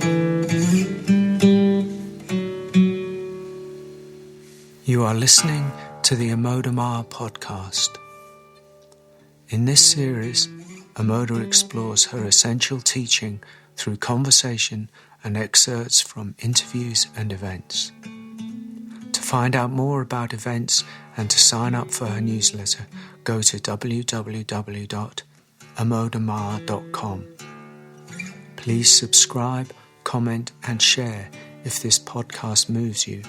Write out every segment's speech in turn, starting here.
You are listening to the Amodamar podcast. In this series, Amoda explores her essential teaching through conversation and excerpts from interviews and events. To find out more about events and to sign up for her newsletter, go to www.amodamar.com. Please subscribe, comment and share if this podcast moves you.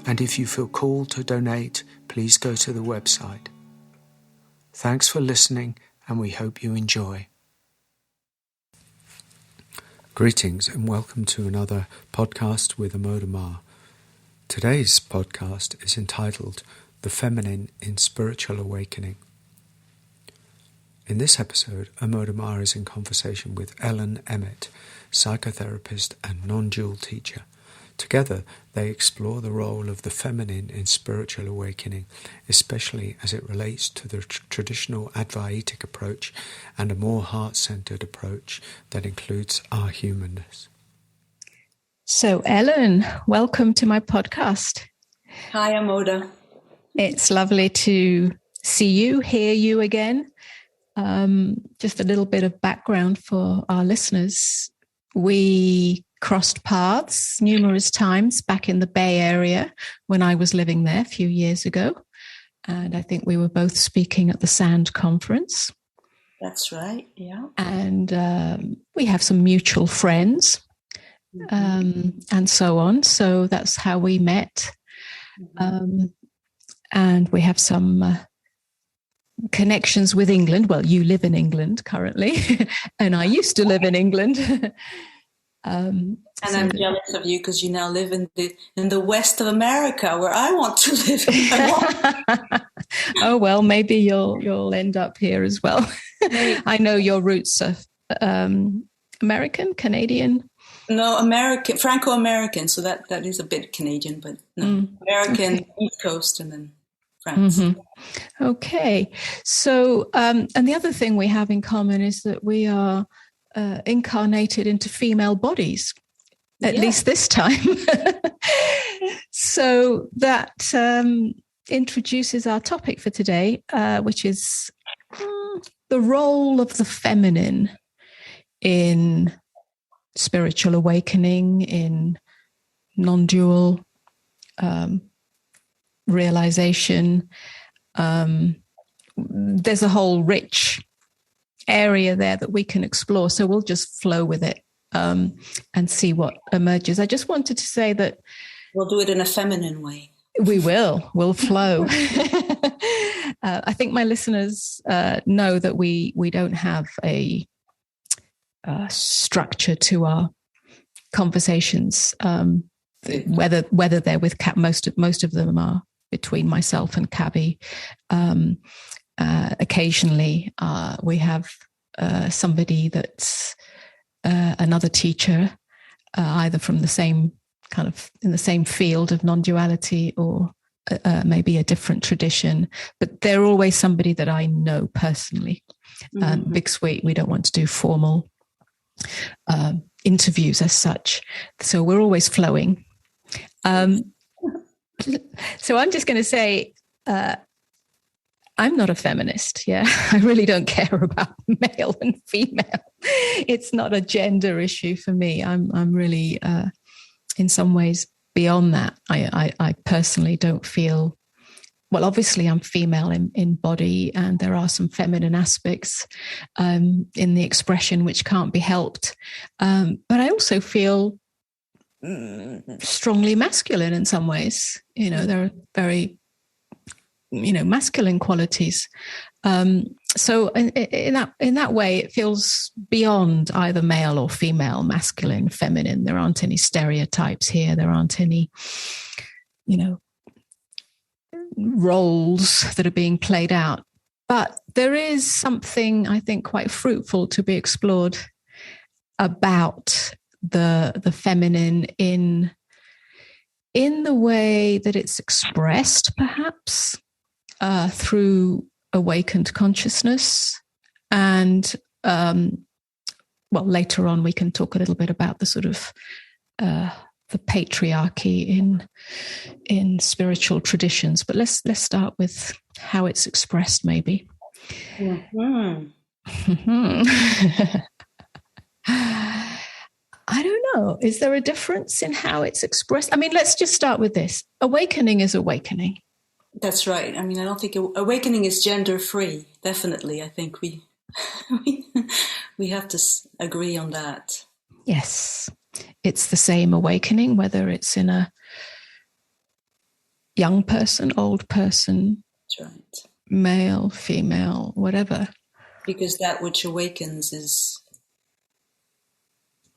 And if you feel called to donate, please go to the website. Thanks for listening, and we hope you enjoy. Greetings and welcome to another podcast with Amodamar. Today's podcast is entitled The Feminine in Spiritual Awakening. In this episode, Amodamar is in conversation with Emmet, psychotherapist and non-dual teacher. Together, they explore the role of the feminine in spiritual awakening, especially as it relates to the traditional Advaitic approach and a more heart-centered approach that includes our humanness. So, Ellen, welcome to my podcast. Hi, Amoda. It's lovely to see you, hear you again. Just a little bit of background for our listeners. We crossed paths numerous times back in the Bay Area when I was living there a few years ago. And I think we were both speaking at the SAND conference. That's right, yeah. And we have some mutual friends and so on. So that's how we met. And we have some connections with England. Well, you live in England currently, and I used to live in England. And I'm jealous of you because you now live in the west of America, where I want to live. Oh well, maybe you'll end up here as well. I know your roots are American, Canadian. No, American, Franco-American. So that is a bit Canadian, but no, American, okay. East Coast, and then France. Mm-hmm. Okay, so and the other thing we have in common is that we are incarnated into female bodies, at least this time. So that introduces our topic for today, which is the role of the feminine in spiritual awakening, in non-dual realization. There's a whole rich area there that we can explore. So we'll just flow with it and see what emerges. I just wanted to say that we'll do it in a feminine way. We'll flow. I think my listeners know that we don't have a structure to our conversations. Whether they're with most of them are between myself and Cabby. Occasionally, we have somebody that's another teacher, either from the same kind of in the same field of non-duality or maybe a different tradition. But they're always somebody that I know personally, because we don't want to do formal interviews as such. So we're always flowing. So I'm just going to say, I'm not a feminist. Yeah, I really don't care about male and female. It's not a gender issue for me. I'm really, in some ways, beyond that. I personally don't feel. Well, obviously, I'm female in body, and there are some feminine aspects in the expression which can't be helped. But I also feel strongly masculine in some ways. You know, there are very masculine qualities. So in that way, it feels beyond either male or female, masculine, feminine. There aren't any stereotypes here. There aren't any, roles that are being played out. But there is something, I think, quite fruitful to be explored about the feminine in the way that it's expressed, perhaps, through awakened consciousness, and well, later on we can talk a little bit about the sort of the patriarchy in spiritual traditions. But let's start with how it's expressed, maybe. Mm-hmm. I don't know. Is there a difference in how it's expressed? I mean, let's just start with this. Awakening is awakening. That's right. I mean, I don't think awakening is gender free. Definitely. I think we have to agree on that. Yes. It's the same awakening, whether it's in a young person, old person, That's right. Male, female, whatever. Because that which awakens is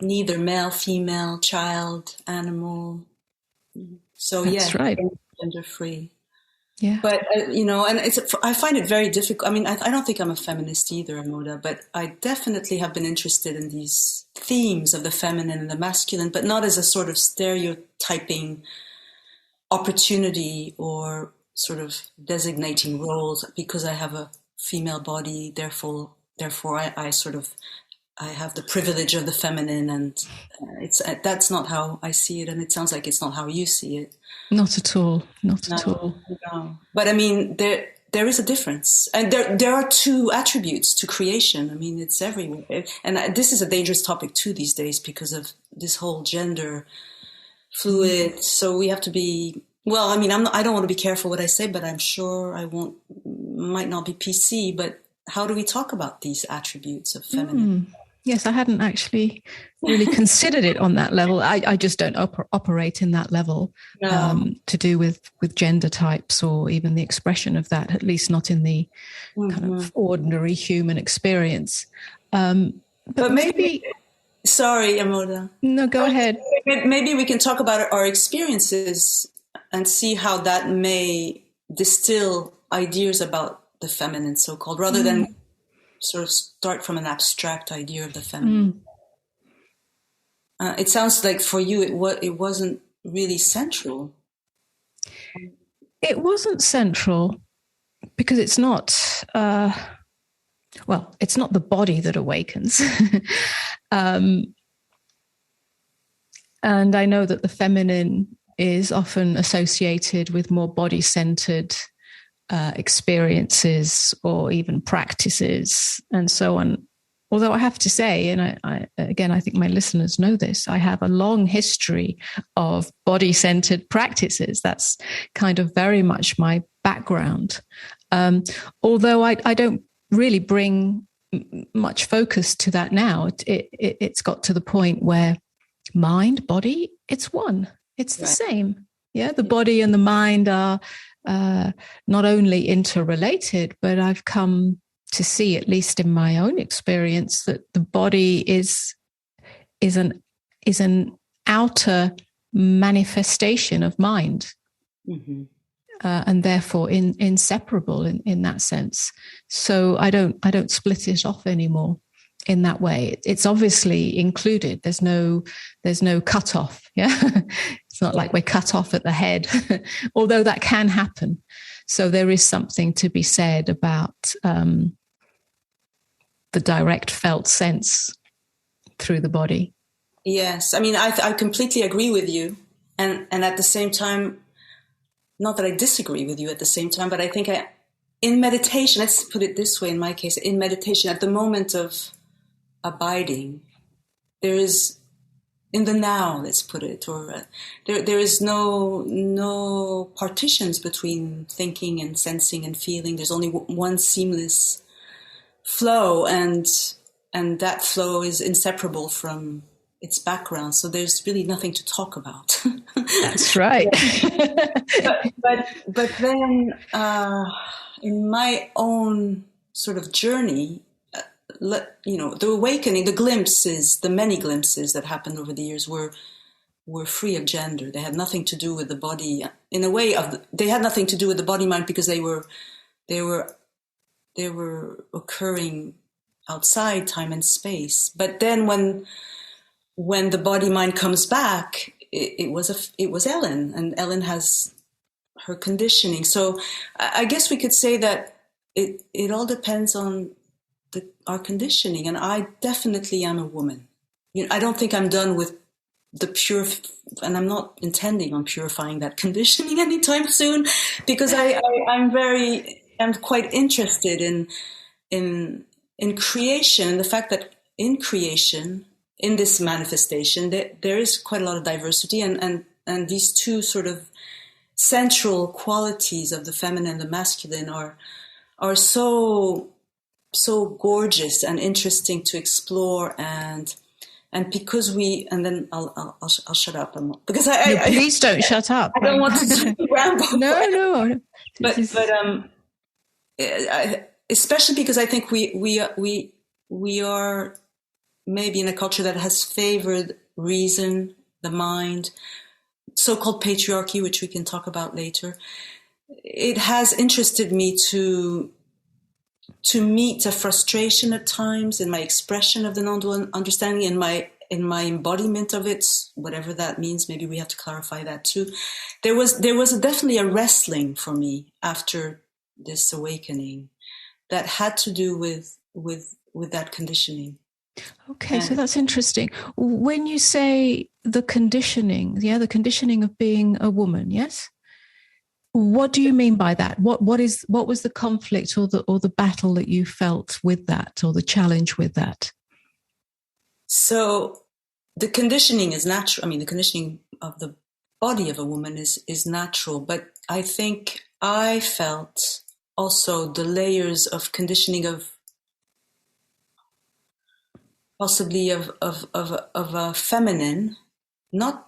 neither male, female, child, animal. So that's right. Gender free. Yeah. But and I find it very difficult. I mean, I don't think I'm a feminist either, Amoda, but I definitely have been interested in these themes of the feminine and the masculine, but not as a sort of stereotyping opportunity or sort of designating roles because I have a female body, therefore I have the privilege of the feminine, and that's not how I see it, and it sounds like it's not how you see it. Not at all. Not at all. No. But I mean, there is a difference, and there are two attributes to creation. I mean, it's everywhere, and this is a dangerous topic too these days because of this whole gender fluid. So we have to be. Well, I mean, I don't want to be careful what I say, but I'm sure might not be PC. But how do we talk about these attributes of feminine? Yes, I hadn't actually really considered it on that level. I just don't operate in that level to do with gender types or even the expression of that, at least not in the kind of ordinary human experience. But maybe... Sorry, Amoda. No, go ahead. Maybe we can talk about our experiences and see how that may distill ideas about the feminine, so-called, rather than sort of start from an abstract idea of the feminine. It sounds like for you it wasn't really central. It wasn't central because it's not, it's not the body that awakens. And I know that the feminine is often associated with more body-centered experiences or even practices and so on. Although I have to say, and I think my listeners know this, I have a long history of body-centered practices. That's kind of very much my background. Although I don't really bring much focus to that now. It's got to the point where mind, body, it's one. It's the same. Yeah, the body and the mind are not only interrelated, but I've come to see, at least in my own experience, that the body is an outer manifestation of mind, and therefore inseparable in that sense. So I don't split it off anymore in that way. It's obviously included. There's no cut-off. Yeah, it's not like we're cut off at the head, although that can happen. So there is something to be said about the direct felt sense through the body. Yes, I mean, I completely agree with you, and at the same time, not that I disagree with you at the same time, but I think in meditation, let's put it this way, in my case, in meditation, at the moment of abiding, there is, in the now, let's put it, or there is no partitions between thinking and sensing and feeling. There's only one seamless flow, and that flow is inseparable from its background. So there's really nothing to talk about. That's right. but then in my own sort of journey, the awakening, the glimpses, the many glimpses that happened over the years were free of gender. They had nothing to do with the body. In a way, they had nothing to do with the body mind because they were occurring outside time and space. But then when the body mind comes back, it was Ellen, and Ellen has her conditioning. So I guess we could say that it all depends on our conditioning. And I definitely am a woman. I don't think I'm done with the pure, and I'm not intending on purifying that conditioning anytime soon, because I'm quite interested in creation, the fact that in creation, in this manifestation, there is quite a lot of diversity, and these two sort of central qualities of the feminine and the masculine are so gorgeous and interesting to explore, and because then I'll shut up, because please don't shut up. I don't want to ramble. No. But especially because I think we are maybe in a culture that has favored reason, the mind, so-called patriarchy, which we can talk about later. It has interested me to meet a frustration at times in my expression of the non-dual understanding, in my embodiment of it, whatever that means. Maybe we have to clarify that too. There was definitely a wrestling for me after this awakening that had to do with that conditioning. Okay, so that's interesting. When you say the conditioning of being a woman, yes? What do you mean by that? What was the conflict or the battle that you felt with that, or the challenge with that? So the conditioning is natural. I mean, the conditioning of the body of a woman is natural, but I think I felt also the layers of conditioning of possibly of a feminine, not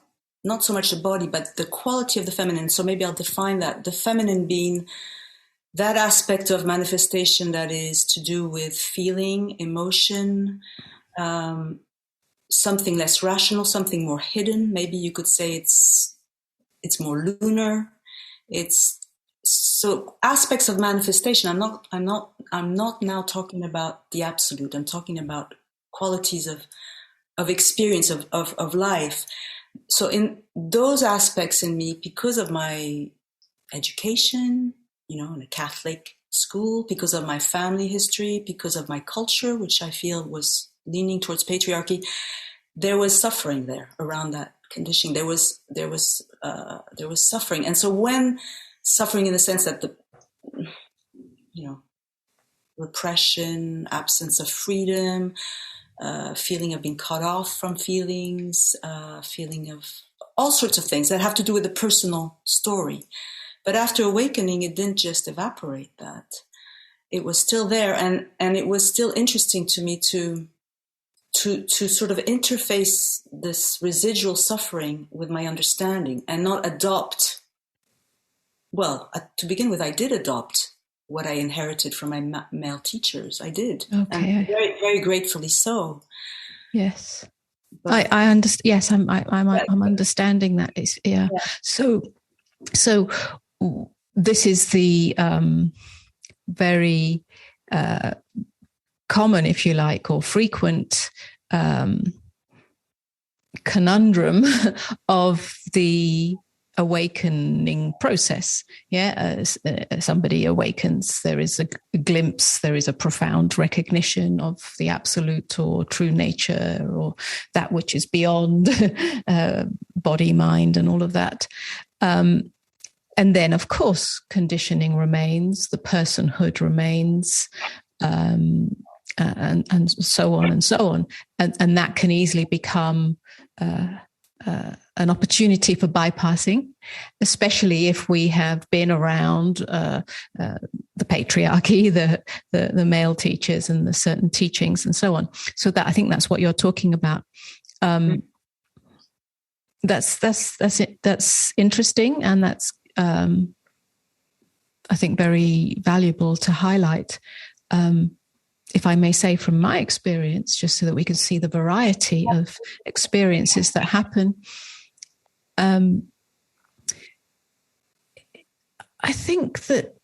so much the body, but the quality of the feminine. So maybe I'll define that. The feminine being that aspect of manifestation that is to do with feeling, emotion, something less rational, something more hidden. Maybe you could say it's more lunar. It's so aspects of manifestation. I'm not now talking about the absolute. I'm talking about qualities of experience of life. So in those aspects in me, because of my education, in a Catholic school, because of my family history, because of my culture, which I feel was leaning towards patriarchy, there was suffering there around that conditioning. There was suffering, and so when suffering in the sense that the repression, absence of freedom, feeling of being cut off from feelings, feeling of all sorts of things that have to do with the personal story. But after awakening, it didn't just evaporate that. It was still there, and it was still interesting to me to sort of interface this residual suffering with my understanding and not adopt. Well, to begin with, I did adopt what I inherited from my male teachers. I did. Okay. And very, very gratefully so. Yes. But I understand. Yes, I'm understanding that. Yeah. So this is the very common, if you like, or frequent conundrum of the awakening process. Somebody awakens, there is a glimpse, there is a profound recognition of the absolute or true nature, or that which is beyond body, mind, and all of that. And then, of course, conditioning remains, the personhood remains, and so on and so on. And that can easily become an opportunity for bypassing, especially if we have been around the patriarchy, the male teachers, and the certain teachings, and so on. So that, I think that's what you're talking about. That's interesting, and that's I think very valuable to highlight. If I may say, from my experience, just so that we can see the variety of experiences that happen. I think that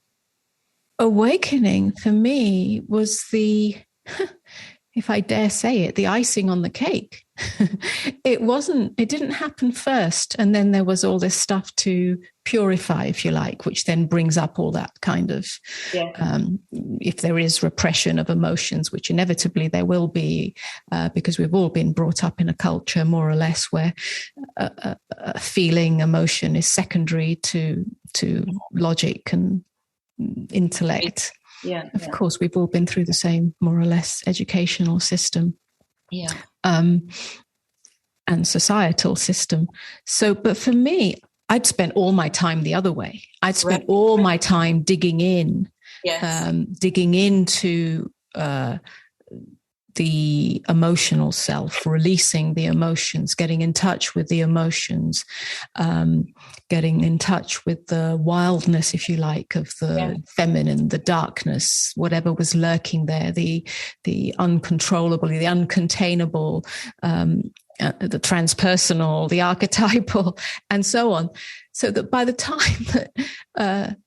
awakening for me was it if I dare say it, the icing on the cake. It didn't happen first. And then there was all this stuff to purify, if you like, which then brings up all that kind of, if there is repression of emotions, which inevitably there will be, because we've all been brought up in a culture more or less where a feeling, emotion is secondary to logic and intellect. Yeah. Of course, we've all been through the same, more or less, educational system. Yeah. And societal system. So, but for me, I'd spent all my time the other way. I'd spent all my time digging in, digging into the emotional self, releasing the emotions, getting in touch with the emotions, getting in touch with the wildness, if you like, of the feminine, the darkness, whatever was lurking there, the uncontrollable, the uncontainable, the transpersonal, the archetypal, and so on. So that by the time that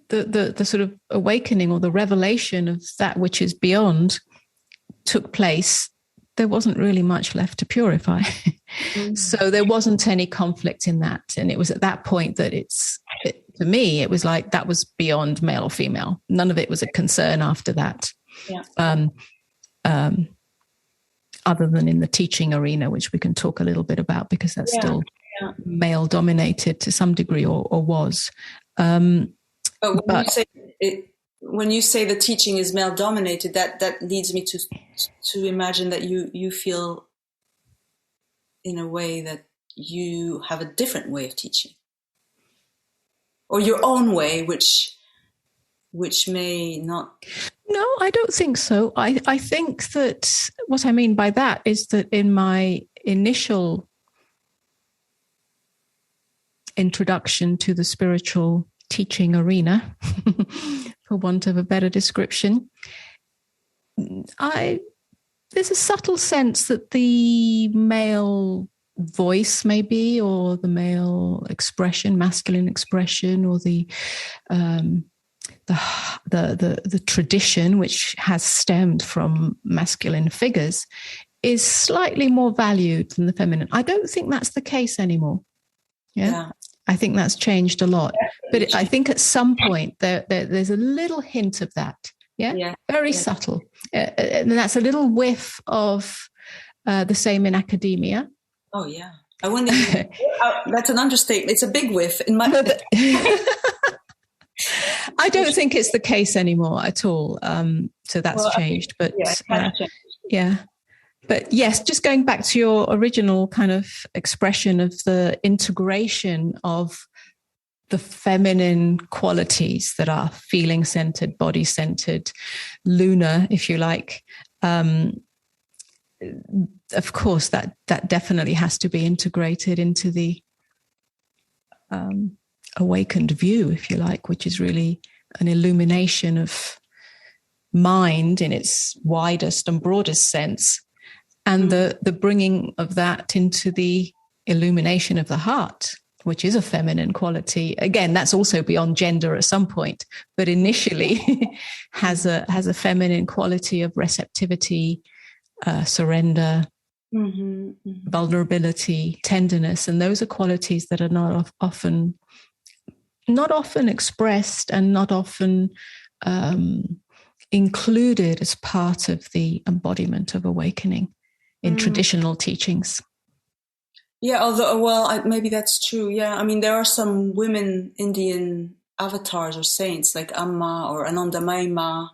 the sort of awakening or the revelation of that which is beyond took place, there wasn't really much left to purify. So there wasn't any conflict in that. And it was at that point that for me, it was like that was beyond male or female. None of it was a concern after that. Other than in the teaching arena, which we can talk a little bit about because that's still male dominated to some degree or was. But when you say the teaching is male dominated, that leads me to imagine that you feel in a way that you have a different way of teaching, or your own way, which may not. No, I don't think so. I think that what I mean by that is that in my initial introduction to the spiritual teaching arena, for want of a better description, there's a subtle sense that the male voice maybe, or the male expression, masculine expression, or the tradition which has stemmed from masculine figures is slightly more valued than the feminine. I don't think that's the case anymore. Yeah. I think that's changed a lot. But I think at some point there's a little hint of that. Very subtle. And that's a little whiff of the same in academia. Oh, yeah. I wouldn't even, that's an understatement. It's a big whiff in my... I don't think it's the case anymore at all. So that's changed. But But yes, just going back to your original kind of expression of the integration of the feminine qualities that are feeling-centered, body-centered, lunar, if you like. Of course, that definitely has to be integrated into the awakened view, if you like, which is really an illumination of mind in its widest and broadest sense, and the bringing of that into the illumination of the heart, which is a feminine quality. Again, that's also beyond gender at some point, but initially has a feminine quality of receptivity, surrender, vulnerability, tenderness, and those are qualities that are not often expressed and not often included as part of the embodiment of awakening in traditional teachings. Yeah, although, maybe that's true. Yeah, I mean, there are some women Indian avatars or saints like Amma or Anandamayi Ma,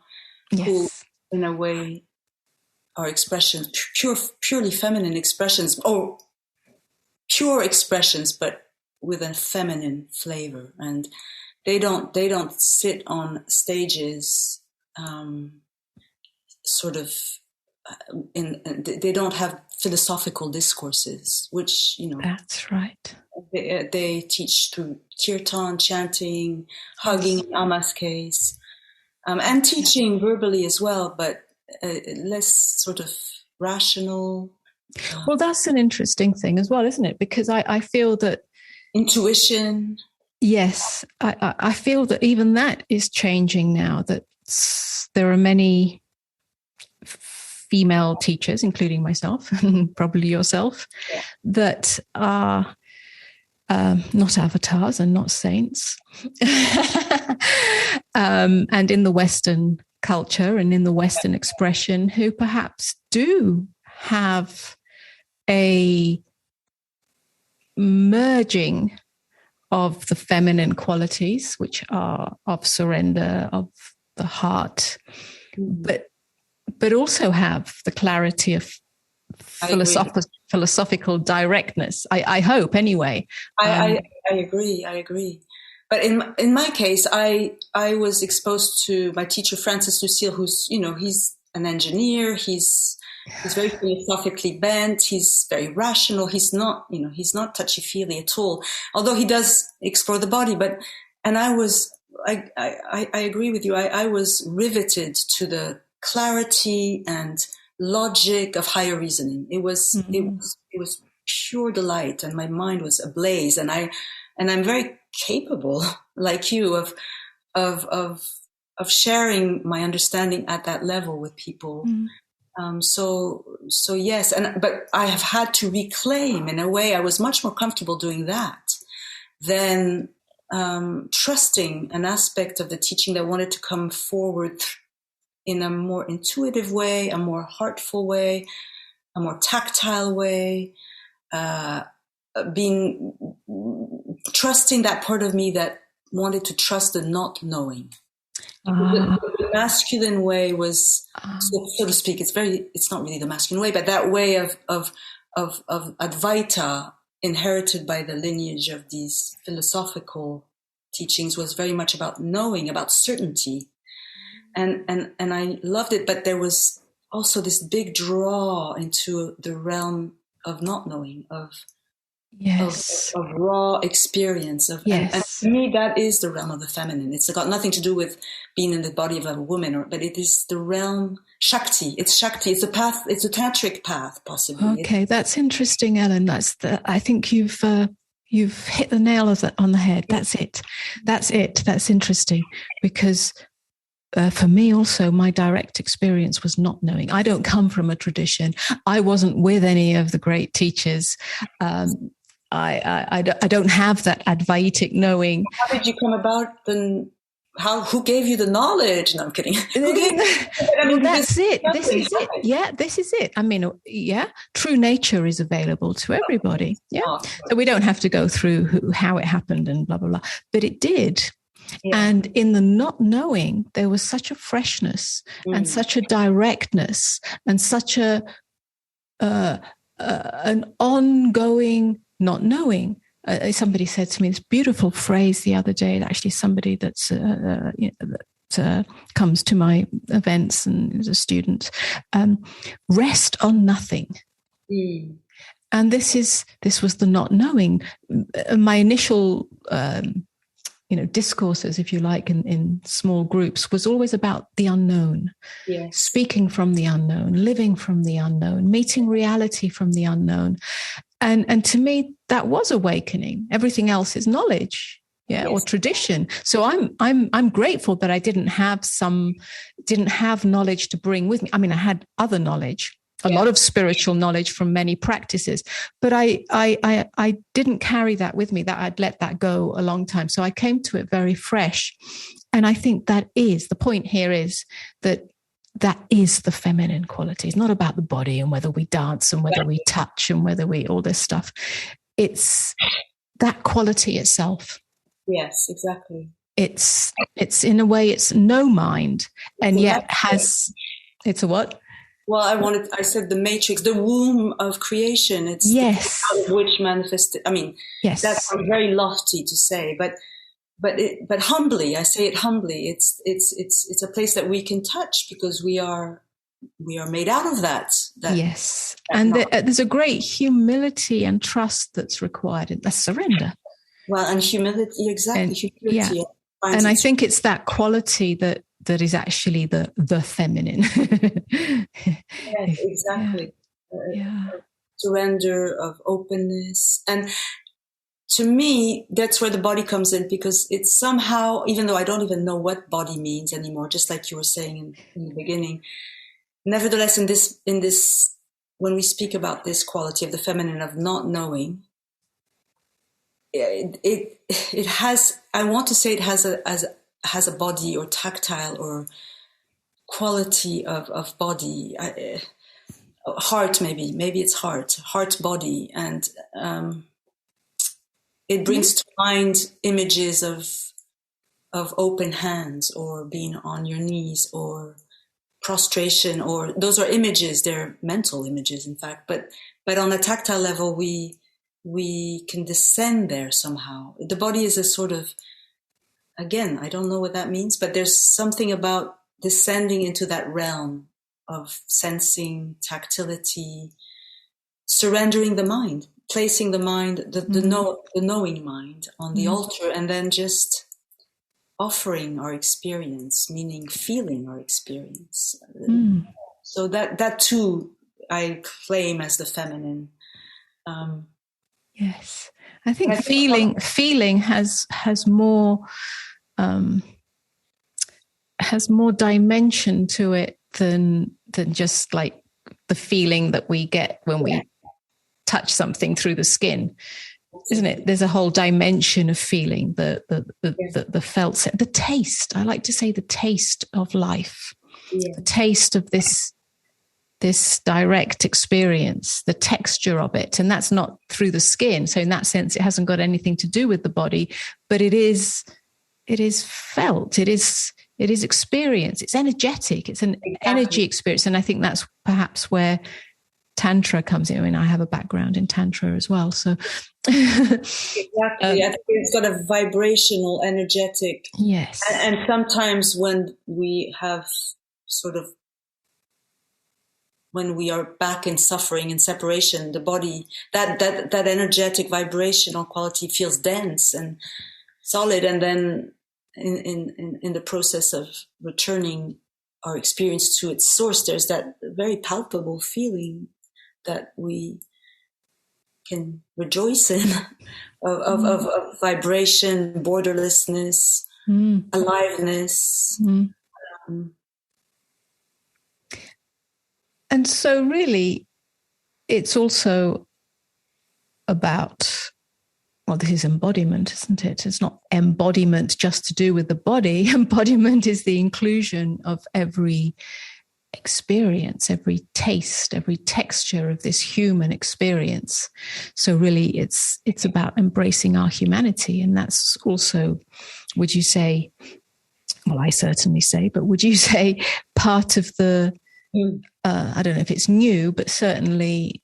who, in a way, are expressions, purely feminine expressions, or pure expressions, but with a feminine flavor. And they don't sit on stages, they don't have philosophical discourses, which, that's right. They teach through kirtan, chanting, hugging in Amma's case, and teaching verbally as well, but less sort of rational. Well, that's an interesting thing as well, isn't it? Because I feel that intuition. Yes, I feel that even that is changing now, that there are many female teachers, including myself and probably yourself, that are not avatars and not saints. And in the Western culture and in the Western expression, who perhaps do have a merging of the feminine qualities, which are of surrender, of the heart, but also have the clarity of philosophical directness. I hope, anyway. I agree. But in my case, I was exposed to my teacher Francis Lucille, who's he's an engineer. He's very philosophically bent. He's very rational. He's not touchy-feely at all. Although he does explore the body. I agree with you. I was riveted to the clarity and logic of higher reasoning. It was pure delight, and my mind was ablaze. And I'm very capable, like you, of sharing my understanding at that level with people. So yes, but I have had to reclaim, in a way, I was much more comfortable doing that than trusting an aspect of the teaching that wanted to come forward in a more intuitive way, a more heartful way, a more tactile way, trusting that part of me that wanted to trust the not knowing. The masculine way was, so to speak, it's not really the masculine way, but that way of Advaita, inherited by the lineage of these philosophical teachings, was very much about knowing, about certainty. And I loved it, but there was also this big draw into the realm of not knowing, of raw experience. And to me, that is the realm of the feminine. It's got nothing to do with being in the body of a woman, but it is the realm Shakti. It's Shakti. It's a path. It's a tantric path, possibly. Okay, that's interesting, Ellen. I think you've hit the nail on the head. That's it. That's interesting, because for me also, my direct experience was not knowing. I don't come from a tradition. I wasn't with any of the great teachers. I don't have that Advaitic knowing. How did you come about who gave you the knowledge? No, I'm kidding. That's it. This is it. Yeah, this is it. I mean, true nature is available to everybody. Yeah. So we don't have to go through how it happened and blah, blah, blah. But it did. Yeah. And in the not knowing, there was such a freshness and such a directness and such an ongoing not knowing. Somebody said to me this beautiful phrase the other day, actually somebody that comes to my events and is a student, rest on nothing. And this was the not knowing. My initial discourses, if you like, in small groups, was always about the unknown. Yes. Speaking from the unknown, living from the unknown, meeting reality from the unknown. And to me, that was awakening. Everything else is knowledge, or tradition. So I'm grateful that I didn't have knowledge to bring with me. I mean, I had other knowledge, a lot of spiritual knowledge from many practices, but I didn't carry that with me. That I'd let that go a long time. So I came to it very fresh, and I think that is the point. Here is that is the feminine quality. It's not about the body and whether we dance and whether we touch and whether we all this stuff. It's that quality itself. Yes, exactly. It's in a way, it's no mind, and yet it's a what? Well, I said the matrix, the womb of creation. It's out of which manifested. I mean, that's very lofty to say, but humbly, I say it humbly. It's a place that we can touch because we are made out of that. Yes, and there's a great humility and trust that's required. That's surrender. Well, and humility, exactly. Humility. And I think it's that quality that is actually the feminine. Yes, exactly. Surrender, of openness. And to me, that's where the body comes in, because it's somehow, even though I don't even know what body means anymore, just like you were saying in the beginning, nevertheless, in this, when we speak about this quality of the feminine of not knowing, it has. I want to say it has a body or tactile or quality of body, heart maybe it's heart body, and it brings to mind images of open hands or being on your knees or prostration, or those are images, they're mental images in fact, but on a tactile level we can descend there somehow. The body is a sort of, again, I don't know what that means, but there's something about descending into that realm of sensing, tactility, surrendering the mind, placing the mind, the knowing mind on the altar, and then just offering our experience, meaning feeling our experience. So that too I claim as the feminine. Yes, I think feeling has more dimension to it than just like the feeling that we get when we touch something through the skin, isn't it? There's a whole dimension of feeling, the felt, the taste. I like to say the taste of life, the taste of this direct experience, the texture of it. And that's not through the skin. So in that sense, it hasn't got anything to do with the body, but it is felt. It is experience. It's energetic. It's an energy experience. And I think that's perhaps where Tantra comes in. I mean, I have a background in Tantra as well. So exactly. I think it's got a vibrational, energetic. Yes. And sometimes when we have sort of, when we are back in suffering and separation, the body, that energetic vibrational quality feels dense and solid. And then in the process of returning our experience to its source, there's that very palpable feeling that we can rejoice in of vibration, borderlessness, aliveness. And so really, it's also about, well, this is embodiment, isn't it? It's not embodiment just to do with the body. Embodiment is the inclusion of every experience, every taste, every texture of this human experience. So really, it's about embracing our humanity. And that's also, would you say, well, I certainly say, but would you say part of the, I don't know if it's new, but certainly,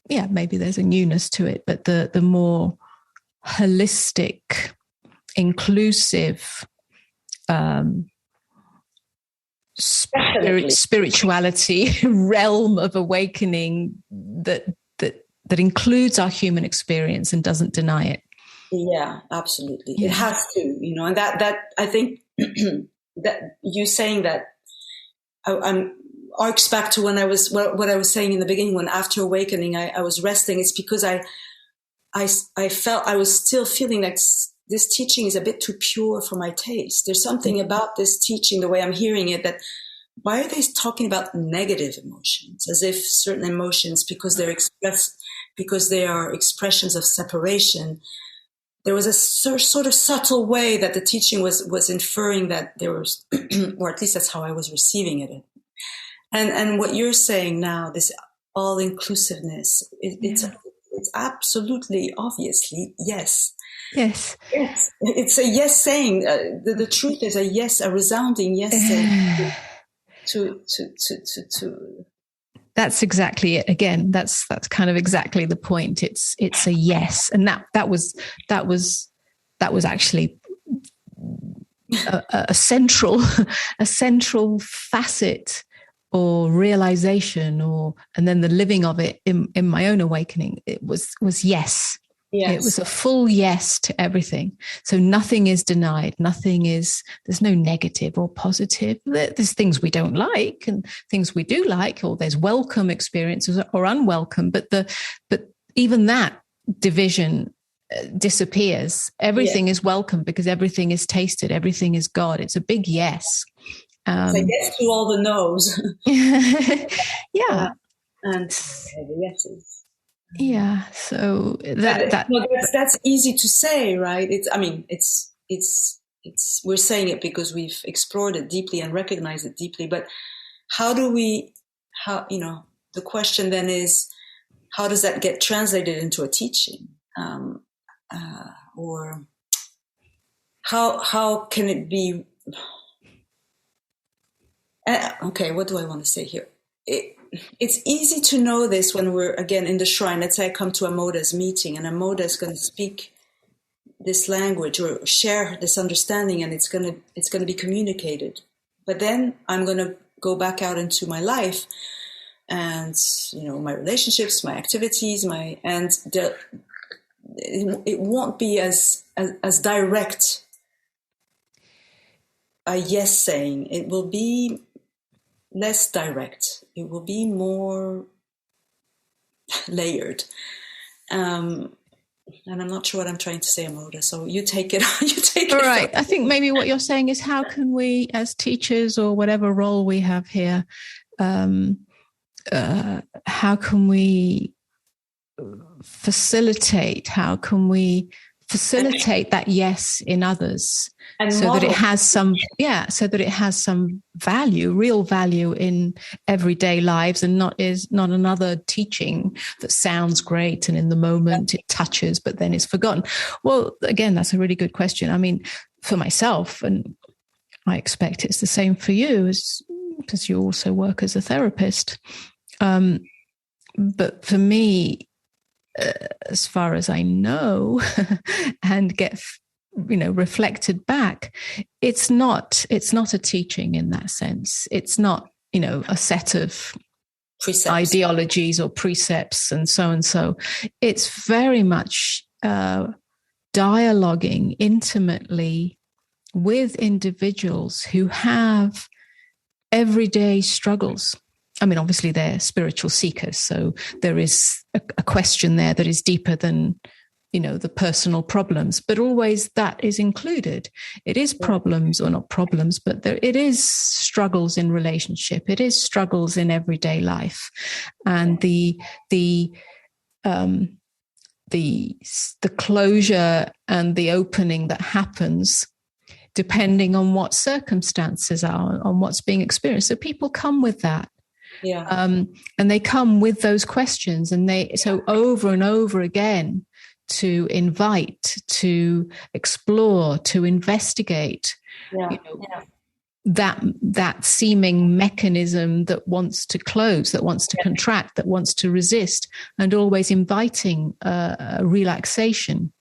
yeah, maybe there's a newness to it, but the more holistic, inclusive spirituality realm of awakening that includes our human experience and doesn't deny it. Yeah, absolutely. Yeah. It has to, and that I think that you saying that I'm arcs back to when I was, what I was saying in the beginning, when after awakening, I was resting. It's because I felt I was still feeling like this teaching is a bit too pure for my taste. There's something about this teaching, the way I'm hearing it, that why are they talking about negative emotions as if certain emotions, because they are expressions of separation. There was a sort of subtle way that the teaching was inferring that there was, or at least that's how I was receiving it. And what you're saying now, this all-inclusiveness, it's absolutely, obviously, yes. Yes. Yes. It's a yes saying. The truth is a yes, a resounding yes saying to. That's exactly it. Again, that's kind of exactly the point. It's a yes. And that was actually a central facet or realization, and then the living of it in my own awakening. It was yes. Yes. It was a full yes to everything. So nothing is denied. There's no negative or positive. There's things we don't like and things we do like, or there's welcome experiences or unwelcome. But even that division disappears. Everything is welcome because everything is tasted. Everything is God. It's a big yes. Say yes to all the no's. Yeah. And the yeses. Yeah. So that's easy to say, right? We're saying it because we've explored it deeply and recognized it deeply. But the question then is, how does that get translated into a teaching? Or how can it be? Okay, what do I want to say here? It's easy to know this when we're, again, in the shrine. Let's say I come to a Moda's meeting, and a Moda is going to speak this language or share this understanding, and it's going to be communicated. But then I'm going to go back out into my life and, my relationships, my activities, it won't be as direct a yes saying. It will be less direct. It will be more layered. And I'm not sure what I'm trying to say, Amoda. So you take it. All right. I think maybe what you're saying is, how can we, as teachers or whatever role we have here, how can we facilitate? How can we facilitate that yes in others, and so that it has some value, real value in everyday lives, and not another teaching that sounds great and in the moment it touches, but then it's forgotten. Well, again, that's a really good question. I mean, for myself, and I expect it's the same for you, because you also work as a therapist. But for me, as far as I know, and get reflected back, it's not a teaching in that sense. It's not a set of precepts, ideologies or precepts and so. It's very much dialoguing intimately with individuals who have everyday struggles. I mean, obviously they're spiritual seekers, so there is a question there that is deeper than, the personal problems, but always that is included. It is problems, or not problems, but it is struggles in relationship. It is struggles in everyday life, and the closure and the opening that happens depending on what circumstances are, on what's being experienced. So people come with that. Yeah. And they come with those questions, and so over and over again, to invite, to explore, to investigate, that seeming mechanism that wants to close, that wants to contract, that wants to resist, and always inviting a relaxation,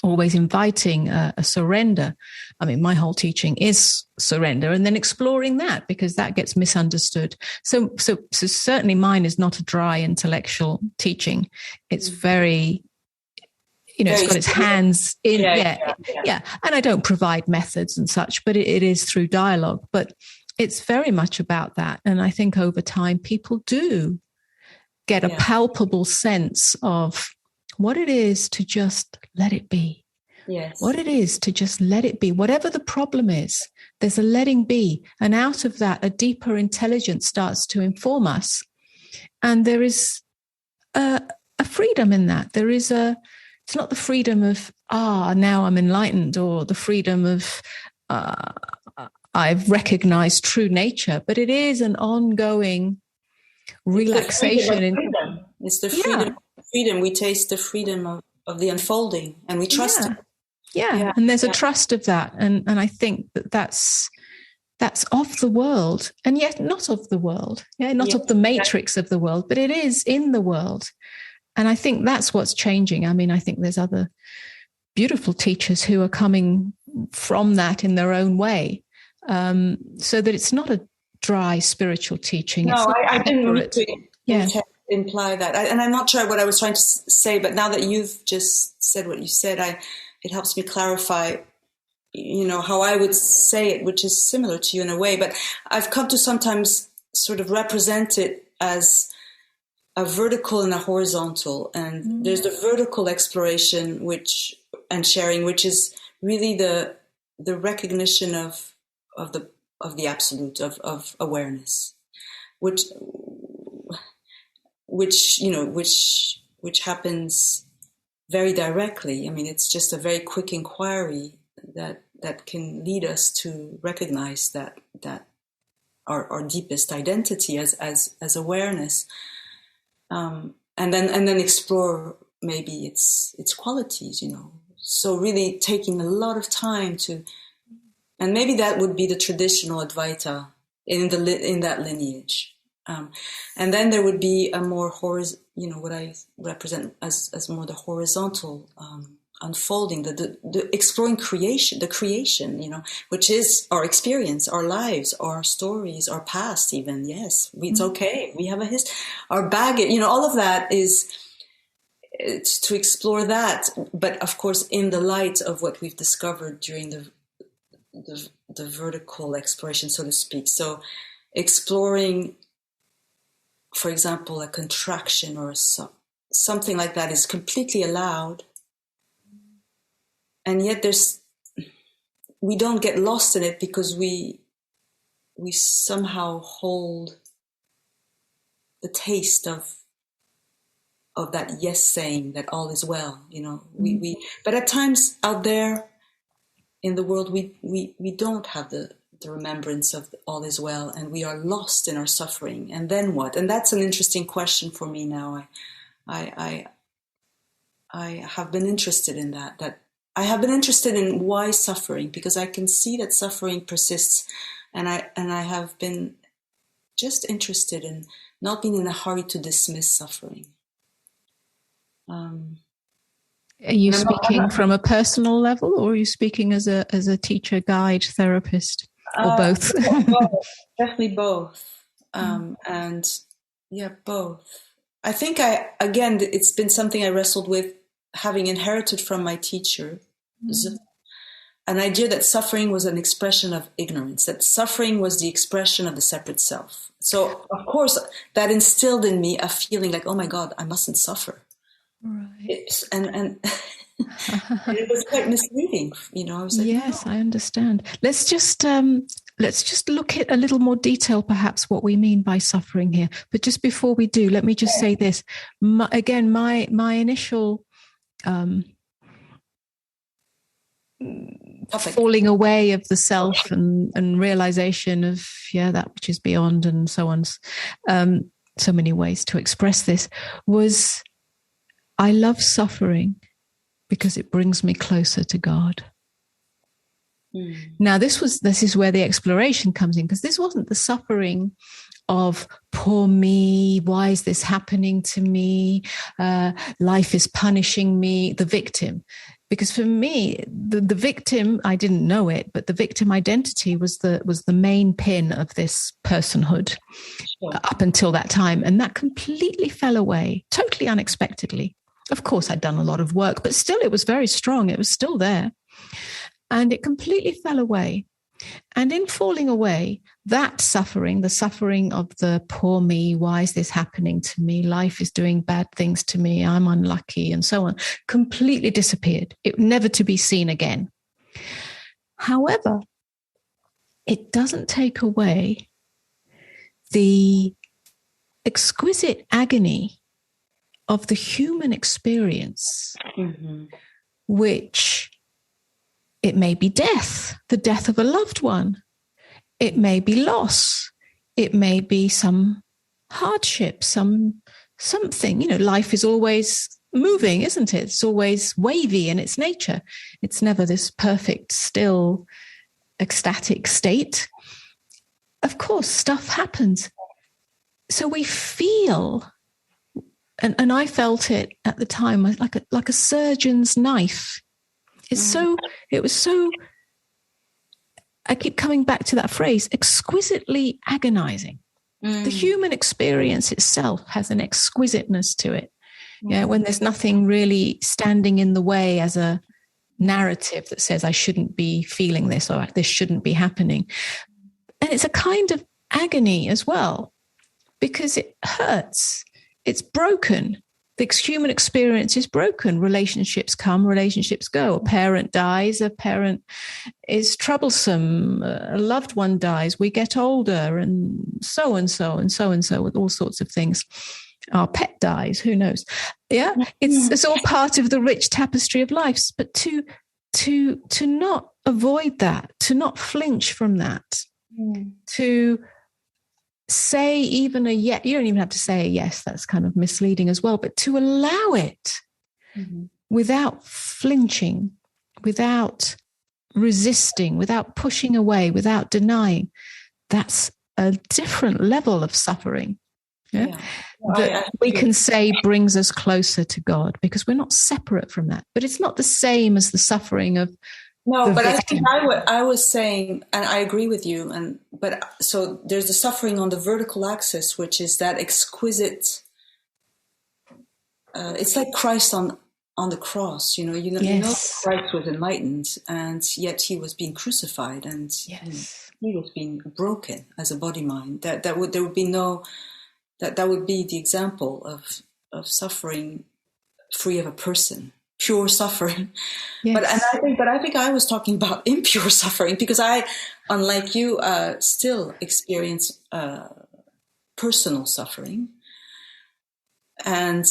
always inviting a surrender. I mean, my whole teaching is surrender, and then exploring that, because that gets misunderstood. So certainly mine is not a dry intellectual teaching. It's very, it's got its hands in, yeah. And I don't provide methods and such, but it is through dialogue. But it's very much about that. And I think over time, people do get a palpable sense of what it is to just let it be. Yes. What it is to just let it be. Whatever the problem is, there's a letting be. And out of that, a deeper intelligence starts to inform us. And there is a freedom in that. It's not the freedom of, now I'm enlightened, or the freedom of, I've recognized true nature, but it is an ongoing relaxation. It's the freedom. We taste the freedom of the unfolding, and we trust it. Yeah. And there's a trust of that. And I think that's of the world, and yet not of the world. Yeah, not of the matrix of the world, but it is in the world. And I think that's what's changing. I mean, I think there's other beautiful teachers who are coming from that in their own way, so that it's not a dry spiritual teaching. No, I didn't mean to imply that. And I'm not sure what I was trying to say, but now that you've just said what you said, it helps me clarify, how I would say it, which is similar to you in a way. But I've come to sometimes sort of represent it as a vertical and a horizontal. And there's the vertical exploration and sharing, which is really the recognition of the the absolute of awareness, which happens very directly. I mean, it's just a very quick inquiry that can lead us to recognize that our deepest identity as awareness, and then explore maybe its qualities. So really taking a lot of time to, and maybe that would be the traditional Advaita in that lineage. And then there would be a more what I represent as more the horizontal unfolding, the exploring creation, which is our experience, our lives, our stories, our past. Even it's okay. We have a history, our baggage. All of that it's to explore that, but of course in the light of what we've discovered during the vertical exploration, so to speak. So exploring, for example, a contraction or something like that is completely allowed. And yet we don't get lost in it because we somehow hold the taste of that yes saying that all is well. But at times out there in the world, we don't have the remembrance of all is well, and we are lost in our suffering. And then what? And that's an interesting question for me now. I have been interested in that I have been interested in why suffering, because I can see that suffering persists, and I have been just interested in not being in a hurry to dismiss suffering. Are you speaking from a personal level, or are you speaking as a teacher, guide, therapist, or both? Both. Definitely both. And yeah, both. I think it's been something I wrestled with, having inherited from my teacher, an idea that suffering was an expression of ignorance, that suffering was the expression of the separate self. So of course that instilled in me a feeling like, oh my God, I mustn't suffer. Right. And it was quite misleading, I was like, yes, no. I understand. Let's just look at a little more detail, perhaps, what we mean by suffering here. But just before we do, let me just say this. My initial falling away of the self and realization of that which is beyond, and so on. So many ways to express this was, I love suffering because it brings me closer to God. Now, this is where the exploration comes in, because this wasn't the suffering of poor me, why is this happening to me, life is punishing me, the victim. Because for me, the victim, I didn't know it, but the victim identity was the main pin of this personhood up until that time. And that completely fell away, totally unexpectedly. Of course, I'd done a lot of work, but still it was very strong. It was still there. And it completely fell away. And in falling away, that suffering, the suffering of the poor me, why is this happening to me? Life is doing bad things to me. I'm unlucky, and so on, completely disappeared. It never to be seen again. However, it doesn't take away the exquisite agony of the human experience, which it may be death, the death of a loved one. It may be loss. It may be some hardship, something. Life is always moving, isn't it? It's always wavy in its nature. It's never this perfect, still, ecstatic state. Of course, stuff happens. So we feel, and I felt it at the time, like a surgeon's knife. It was so, I keep coming back to that phrase, exquisitely agonizing. The human experience itself has an exquisiteness to it. When there's nothing really standing in the way as a narrative that says I shouldn't be feeling this or this shouldn't be happening. And it's a kind of agony as well, because it hurts. It's broken. the human experience is broken. Relationships come, relationships go. A parent dies, a parent is troublesome, a loved one dies, we get older, and so and so and so and so with all sorts of things. Our pet dies, who knows? Yeah, it's all part of the rich tapestry of life. But to not avoid that, to not flinch from that, to say even a yes, you don't even have to say a yes, that's kind of misleading as well, but to allow it without flinching, without resisting, without pushing away, without denying, that's a different level of suffering. Yeah. That we can say brings us closer to God, because we're not separate from that. But it's not the same as the suffering of no. But victim. I think I was saying, and I agree with you. But so there's the suffering on the vertical axis, which is that exquisite. It's like Christ on the cross. You know, Christ was enlightened, and yet he was being crucified, and he was being broken as a body mind. There would be no. That would be the example of suffering free of a person, pure suffering. Yes. But I think I was talking about impure suffering, because I, unlike you, still experience personal suffering, and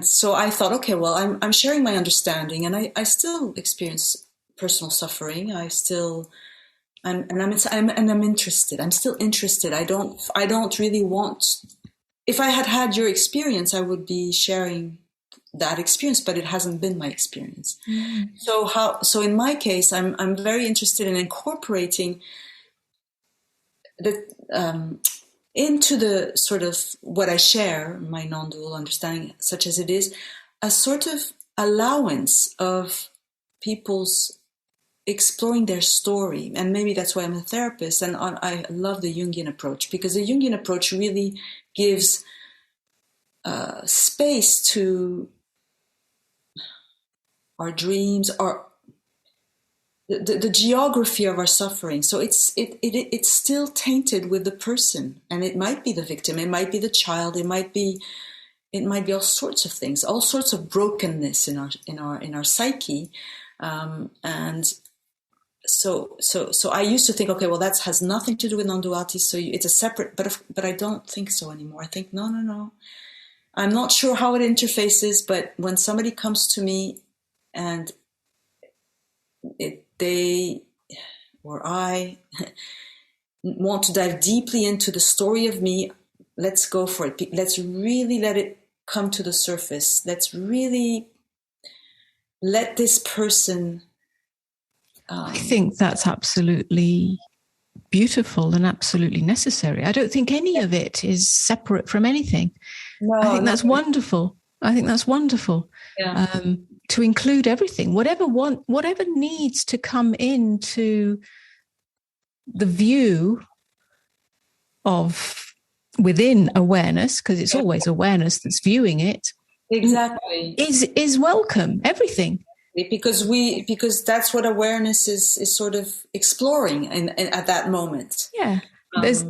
so I thought, okay, well, I'm sharing my understanding, and I still experience personal suffering. I still. I'm interested. I'm still interested. I don't really want. If I had your experience, I would be sharing that experience, but it hasn't been my experience. So in my case, I'm very interested in incorporating into the sort of what I share, my non-dual understanding, such as it is, a sort of allowance of people's exploring their story. And maybe that's why I'm a therapist, and I love the Jungian approach, because the Jungian approach really gives space to our dreams, the geography of our suffering. So it's still tainted with the person, and it might be the victim, it might be the child, it might be all sorts of things, all sorts of brokenness in our psyche, and So I used to think, okay, well, that has nothing to do with non-duality. So it's a separate, but I don't think so anymore. I think, no. I'm not sure how it interfaces, but when somebody comes to me and they or I want to dive deeply into the story of me, let's go for it. Let's really let it come to the surface. Let's really let this person. I think that's absolutely beautiful and absolutely necessary. I don't think any of it is separate from anything. No, I think that's wonderful. Yeah. To include everything, whatever needs to come into the view of within awareness, because it's always awareness that's viewing it. Exactly. Is welcome. Everything. Because that's what awareness is sort of exploring at that moment. Yeah, there's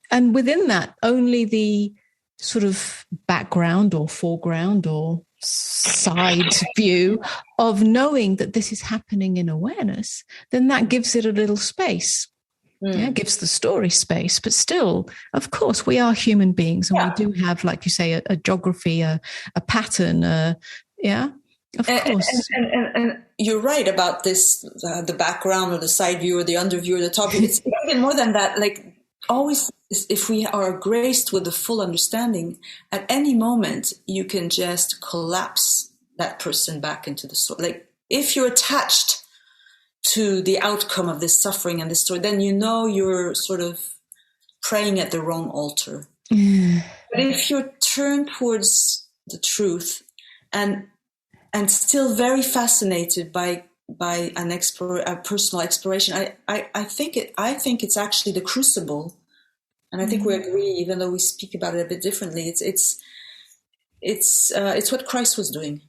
and within that only the sort of background or foreground or side view of knowing that this is happening in awareness. Then that gives it a little space. Yeah, it gives the story space, but still, of course, we are human beings, and we do have, like you say, a geography, a pattern. Of course. And you're right about this, the background or the side view or the under view or the top view. It's even more than that. Like always, if we are graced with the full understanding, at any moment, you can just collapse that person back into the story. Like if you're attached to the outcome of this suffering and this story, then you're sort of praying at the wrong altar. But if you're turned towards the truth and still very fascinated by a personal exploration, I think it's actually the crucible, and I think we agree, even though we speak about it a bit differently. It's what Christ was doing,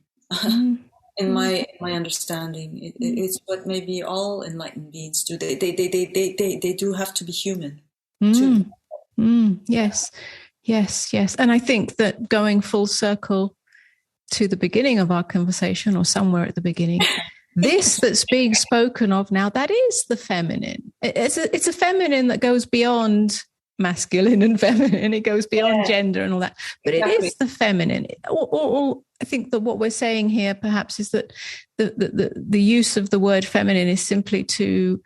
in my understanding. It's what maybe all enlightened beings do. They do have to be human too. Yes. Yes, yes. And I think that going full circle to the beginning of our conversation, or somewhere at the beginning, this that's being spoken of now, that is the feminine. It's a feminine that goes beyond masculine and feminine. It goes beyond gender and all that. But exactly. It is the feminine. I think that what we're saying here perhaps is that the use of the word feminine is simply to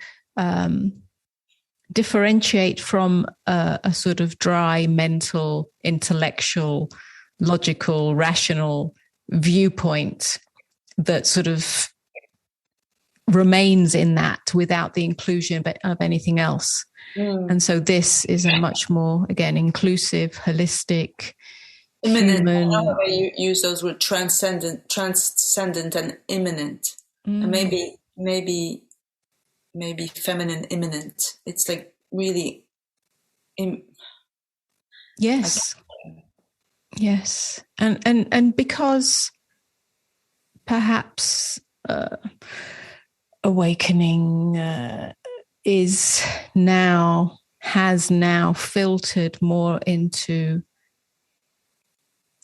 differentiate from a sort of dry, mental, intellectual, logical, rational viewpoint that sort of remains in that without the inclusion of anything else. And so this is a much more, again, inclusive, holistic, immanent. Human. I know how you use those words, transcendent and immanent. And maybe feminine immanent. It's like really yes. Yes. And because perhaps awakening has now filtered more into,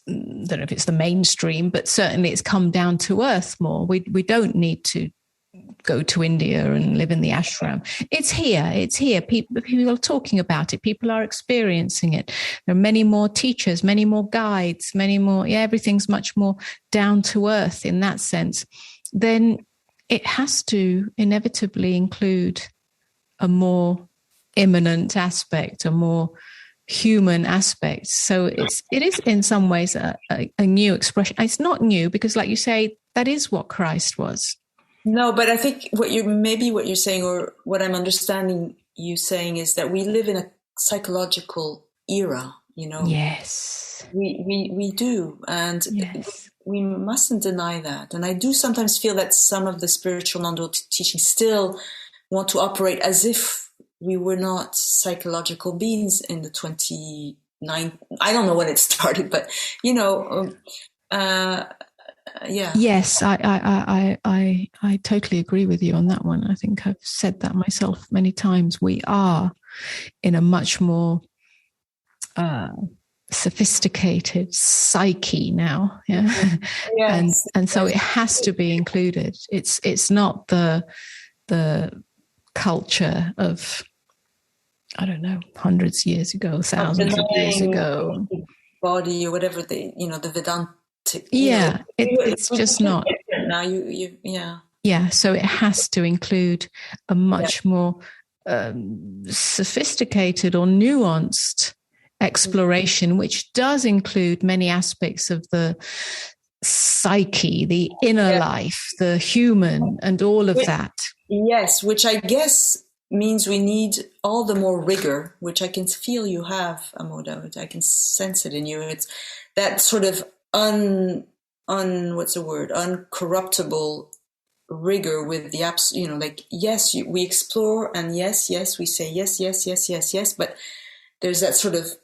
I don't know if it's the mainstream, but certainly it's come down to earth more. We don't need to go to India and live in the ashram. It's here. People are talking about it. People are experiencing it. There are many more teachers, many more guides, many more. Yeah, everything's much more down to earth in that sense. Then it has to inevitably include a more immanent aspect, a more human aspect. So it is in some ways a new expression. It's not new because, like you say, that is what Christ was. No, but I think what you're saying, or what I'm understanding you saying, is that we live in a psychological era, you know. Yes. We do, and yes. We mustn't deny that. And I do sometimes feel that some of the spiritual non-dual teachings still want to operate as if we were not psychological beings in the 29. I don't know when it started, but you know. Yeah. Yes, I totally agree with you on that one. I think I've said that myself many times. We are in a much more sophisticated psyche now, yeah. Yes. and so it has to be included. It's not the culture of, I don't know, hundreds of years ago, thousands of years ago, body or whatever the Vedanta. It's just not now. Yeah, so it has to include a much more sophisticated or nuanced exploration, which does include many aspects of the psyche, the inner life, the human, and all of that. Yes, which I guess means we need all the more rigor, which I can feel you have, Amoda. I can sense it in you. It's that sort of uncorruptible rigor with the yes, we explore, and yes, we say yes, but there's that sort of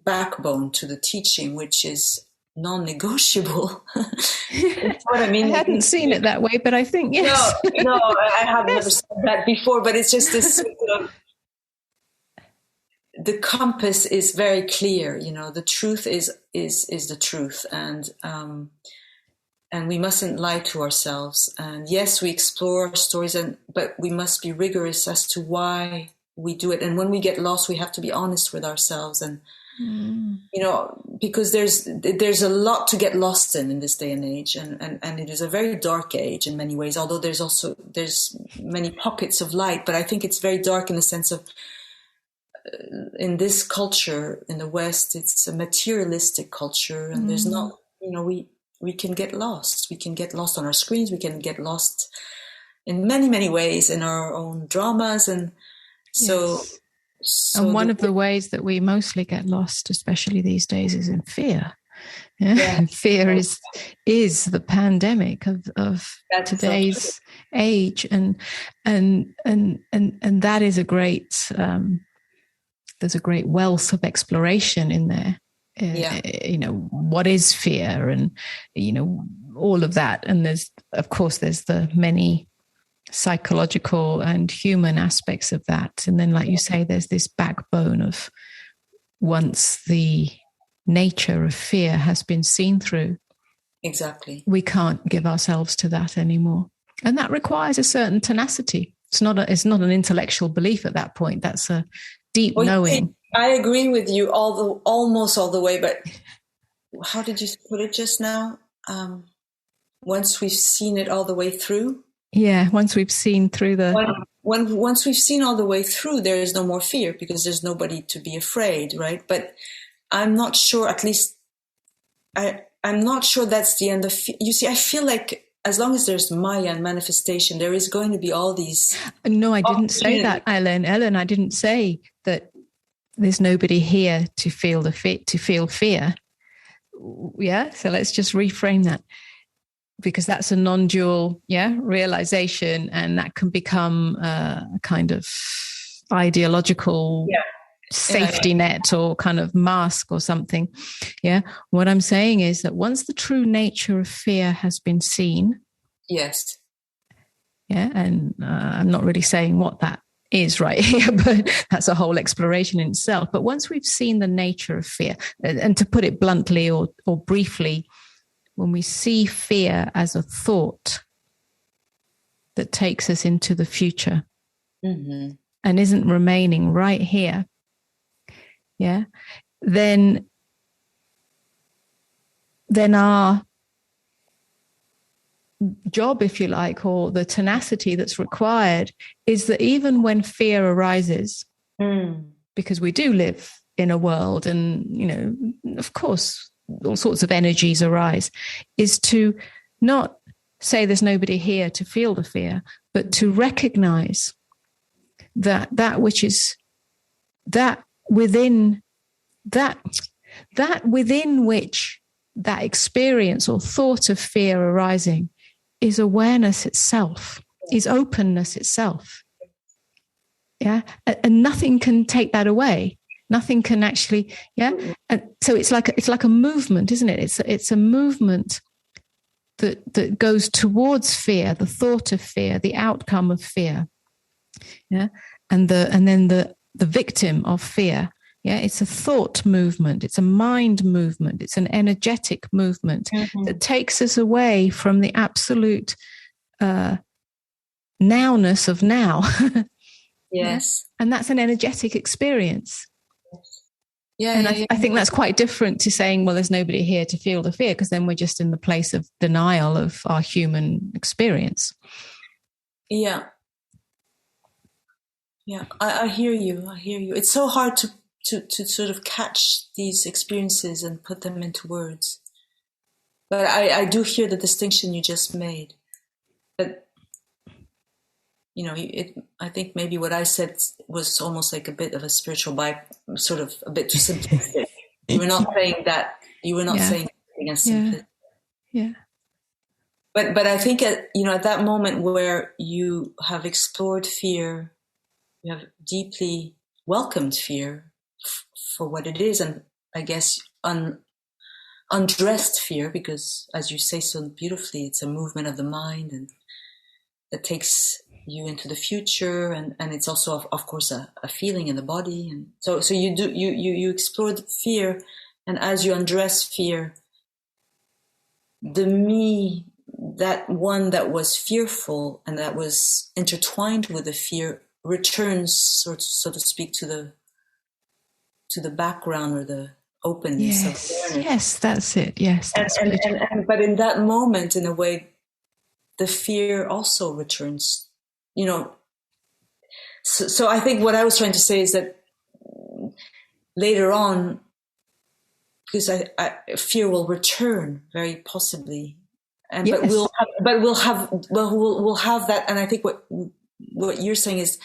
backbone to the teaching which is non-negotiable. That's what I mean. I hadn't seen it that way, but I think yes. No, I have never said that before, but it's just this sort of, the compass is very clear, the truth is the truth, and we mustn't lie to ourselves. And yes, we explore our stories, but we must be rigorous as to why we do it. And when we get lost, we have to be honest with ourselves, and because there's a lot to get lost in this day and age, and it is a very dark age in many ways, although there's many pockets of light, but I think it's very dark in the sense of, in this culture in the West, it's a materialistic culture, and there's not, we can get lost. We can get lost on our screens. We can get lost in many, many ways in our own dramas. And so and one of the ways that we mostly get lost, especially these days, is in fear. Yeah. Fear is the pandemic of today's age. And that is a great, there's a great wealth of exploration in there. What is fear, and all of that, and there's the many psychological and human aspects of that, and then, like you say, there's this backbone of, once the nature of fear has been seen through, Exactly. we can't give ourselves to that anymore. And that requires a certain tenacity. It's not an intellectual belief at that point. That's a deep knowing. I agree with you almost all the way, but how did you put it just now? Once we've seen it all the way through. Yeah, once we've seen through once we've seen all the way through, there is no more fear because there's nobody to be afraid, right? But I'm not sure, at least I'm not sure that's the end of fear. You see, I feel like as long as there's Maya and manifestation, there is going to be all these. No, I didn't say that, Ellen. I didn't say that there's nobody here to feel fear. Yeah. So let's just reframe that, because that's a non-dual, realization, and that can become a kind of ideological safety net or kind of mask or something. Yeah. What I'm saying is that once the true nature of fear has been seen. Yes. Yeah. And I'm not really saying what that is right here, but that's a whole exploration in itself. But once we've seen the nature of fear, and to put it bluntly or briefly, when we see fear as a thought that takes us into the future and isn't remaining right here, then our job, if you like, or the tenacity that's required, is that even when fear arises, because we do live in a world and, of course, all sorts of energies arise, is to not say there's nobody here to feel the fear, but to recognize that which is that within which that experience or thought of fear arising is awareness itself, is openness itself. Yeah. And nothing can take that away. Nothing can actually, And so it's like a movement, isn't it? It's a movement that goes towards fear, the thought of fear, the outcome of fear. Yeah. And then the victim of fear. Yeah. It's a thought movement. It's a mind movement. It's an energetic movement that takes us away from the absolute nowness of now. Yes. And that's an energetic experience. Yeah, I think that's quite different to saying, well, there's nobody here to feel the fear, because then we're just in the place of denial of our human experience. Yeah. Yeah, I hear you. It's so hard to sort of catch these experiences and put them into words. But I do hear the distinction you just made. But, I think maybe what I said was almost like a bit of a spiritual sort of a bit too simplistic. You were not saying that. You were not saying anything as simplistic. Yeah. But I think at that moment where you have explored fear, you have deeply welcomed fear for what it is, and I guess undressed fear, because as you say so beautifully, it's a movement of the mind and that takes you into the future, and it's also of course a feeling in the body, and so you explore the fear, and as you undress fear, the me, that one that was fearful and that was intertwined with the fear, returns, so to speak, to the background, or the openness of awareness. Yes, that's it. Yes, that's but in that moment, in a way, the fear also returns. So I think what I was trying to say is that later on, because fear will return very possibly, but we'll have that. And I think what you're saying is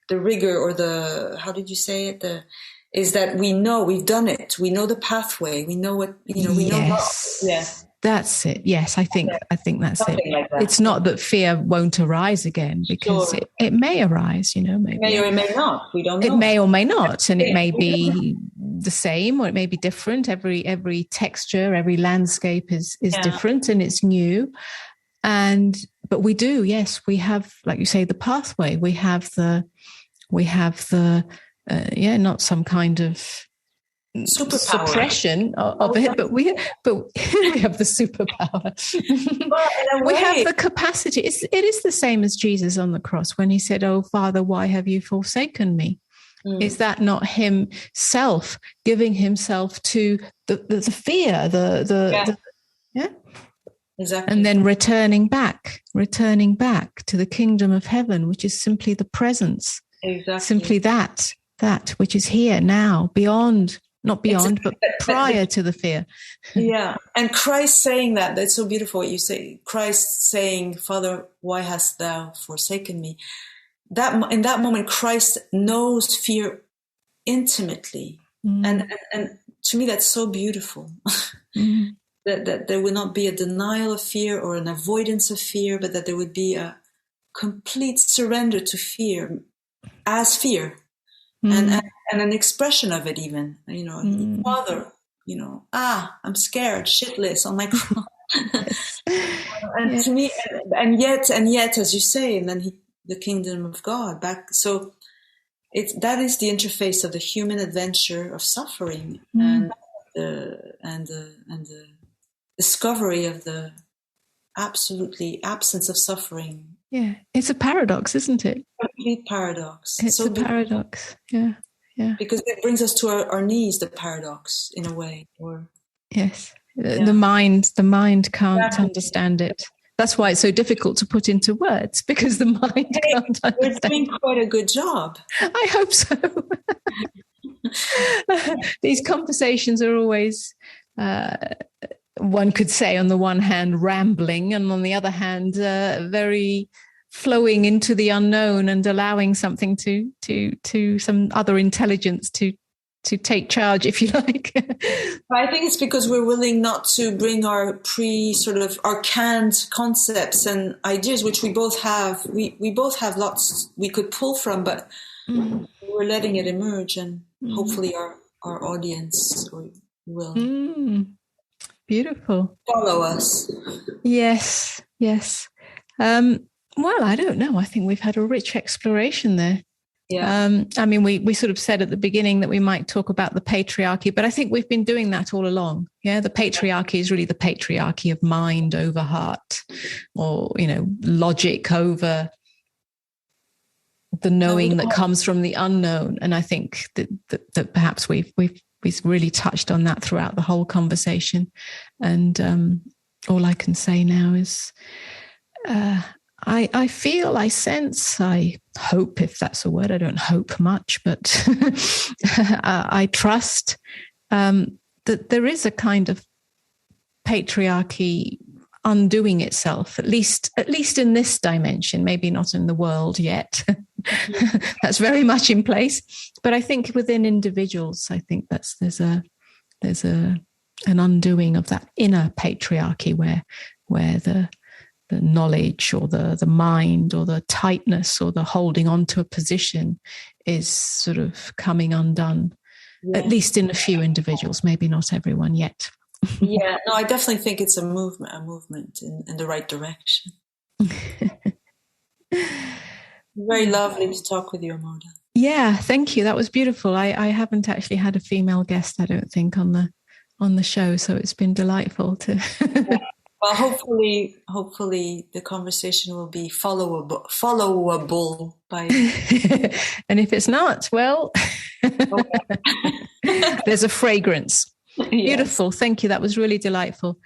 the rigor, or the, how did you say it? Is that we've done it. We know the pathway. We know what, we know. Yes. That's it. Yes, I think that's Something it. Like that. It's not that fear won't arise again, because it may arise, maybe. It may or it may not. We don't know. It may or may not, and it may be the same, or it may be different. Every texture, every landscape is different, and it's new. But we do, yes, we have, like you say, the pathway. We have the not some kind of suppression of it, but we have the superpower. Well, we have the capacity. It is the same as Jesus on the cross when he said, "Oh Father, why have you forsaken me?" Is that not himself giving himself to the fear, exactly, and then returning back to the kingdom of heaven, which is simply the presence, simply that which is here now, not beyond, but prior to the fear. Yeah, and Christ saying that's so beautiful. What you say, Christ saying, "Father, why hast thou forsaken me?" That in that moment, Christ knows fear intimately, and to me, that's so beautiful. That there would not be a denial of fear or an avoidance of fear, but that there would be a complete surrender to fear as fear, and an expression of it. Even Father, I'm scared, shitless on my cross. And to me, and yet, as you say, and then the kingdom of God back. So that is the interface of the human adventure of suffering and the discovery of the absolutely absence of suffering. Yeah, it's a paradox, isn't it? Complete paradox. It's so a paradox. Yeah. Because it brings us to our knees. The paradox, in a way, yes, the mind can't understand it. That's why it's so difficult to put into words, because the mind can't understand. We're doing quite a good job. I hope so. These conversations are always, one could say, on the one hand, rambling, and on the other hand, very flowing into the unknown and allowing something to some other intelligence to take charge, if you like. I think it's because we're willing not to bring our our canned concepts and ideas, which we both have. We both have lots we could pull from, but we're letting it emerge, and hopefully our audience will beautiful follow us. Yes. Well, I don't know. I think we've had a rich exploration there. Yeah. I mean, we sort of said at the beginning that we might talk about the patriarchy, but I think we've been doing that all along. Yeah, the patriarchy is really the patriarchy of mind over heart, or logic over the knowing that comes from the unknown. And I think that perhaps we've really touched on that throughout the whole conversation. And all I can say now is, I feel, I sense, I hope, if that's a word, I don't hope much, but I trust that there is a kind of patriarchy undoing itself, at least in this dimension, maybe not in the world yet. That's very much in place. But I think within individuals, I think there's an undoing of that inner patriarchy where the knowledge or the mind or the tightness or the holding on to a position is sort of coming undone, at least in a few individuals, maybe not everyone yet. Yeah, no, I definitely think it's a movement in the right direction. Very lovely to talk with you, Amoda. Yeah, thank you. That was beautiful. I haven't actually had a female guest, I don't think, on the show, so it's been delightful to... Well, hopefully the conversation will be followable by... And if it's not, well, there's a fragrance. Yes. Beautiful. Thank you. That was really delightful.